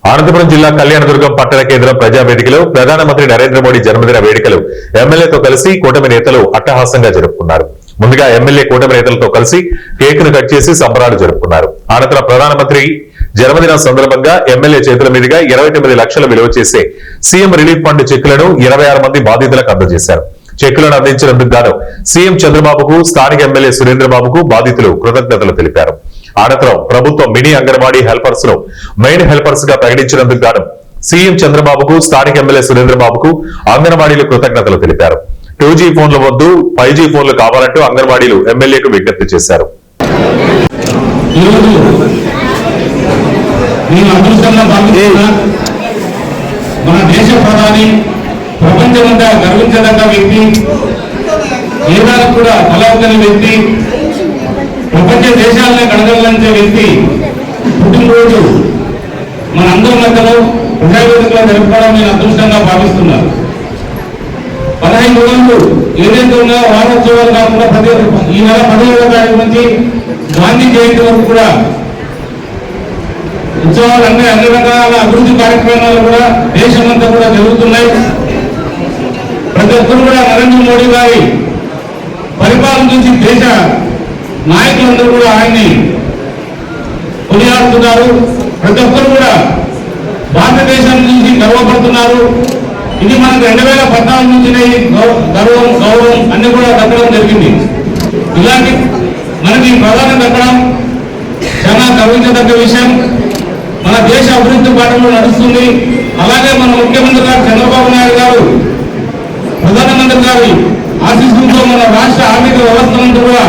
అనంతపురం జిల్లా కళ్యాణదుర్గం పట్టణ కేంద్రం ప్రజావేదికలో ప్రధానమంత్రి నరేంద్ర మోడీ జన్మదిన వేడుకలు ఎమ్మెల్యేతో కలిసి కూటమి నేతలు అట్టహాసంగా జరుపుకున్నారు. ముందుగా ఎమ్మెల్యే కూటమి నేతలతో కలిసి కేక్ ను కట్ చేసి సంబరాలు జరుపుకున్నారు. అనంతరం ప్రధానమంత్రి జన్మదినం సందర్భంగా ఎమ్మెల్యే చేతుల మీదుగా 29 లక్షల విలువ చేసే సీఎం రిలీఫ్ ఫండ్ చెక్కులను 26 మంది బాధితులకు అందజేశారు. చెక్కులను అందించినందుకు గాను సీఎం చంద్రబాబుకు, స్థానిక ఎమ్మెల్యే సురేంద్రబాబుకు బాధితులు కృతజ్ఞతలు తెలిపారు. అనంతరం ప్రభుత్వం మినీ అంగన్వాడీ హెల్పర్స్ ను మెయిన్ హెల్పర్స్ గా ప్రకటించినందుకు గాను సీఎం చంద్రబాబుకు, స్థానిక ఎమ్మెల్యే సురేంద్రబాబుకు అంగన్వాడీలు కృతజ్ఞతలు తెలిపారు. 2G ఫోన్ల వద్దు 5G ఫోన్లు కావాలంటూ అంగన్వాడీలు ఎమ్మెల్యేకు విజ్ఞప్తి చేశారు. మన దేశ ప్రధాని, ప్రపంచమంతా గర్వించదగ్గ వ్యక్తి, ఏదానికి కూడా తలవని వ్యక్తి, ప్రపంచ దేశాలనే కడగలంచే వ్యక్తి పుట్టినరోజు మన అందరి మధ్యలో ప్రజావేదికలో జరుపుకోవడం నేను అదృష్టంగా భావిస్తున్నాను. 15 రోజులు ఏదైతే ఉన్నాయో వారోత్సవాలు కాకుండా ఈ నెల 15వ తారీఖు నుంచి గాంధీ జయంతి వరకు కూడా ఉత్సవాలు అన్ని రకాల అభివృద్ధి కార్యక్రమాలు కూడా దేశమంతా కూడా జరుగుతున్నాయి. ప్రతి ఒక్కరు కూడా నరేంద్ర మోడీ గారి పరిపాలన నుంచి దేశ నాయకులందరూ కూడా ఆయన్ని కొనియాడుతున్నారు. ప్రతి ఒక్కరు కూడా భారతదేశం నుంచి గర్వపడుతున్నారు. ఇది మనకు 2014 నుంచి గౌరవం అన్ని కూడా దక్కడం జరిగింది. ఇలాంటి మనకి ప్రధానం దక్కడం చాలా గర్వించదగ్గ విషయం. మన దేశ అభివృద్ధి బాటలో నడుస్తుంది. అలాగే మన ముఖ్యమంత్రి గారు చంద్రబాబు నాయుడు గారు, ప్రధానమంత్రి గారి ఆశీస్సులతో మన రాష్ట్ర ఆర్థిక వ్యవస్థ కూడా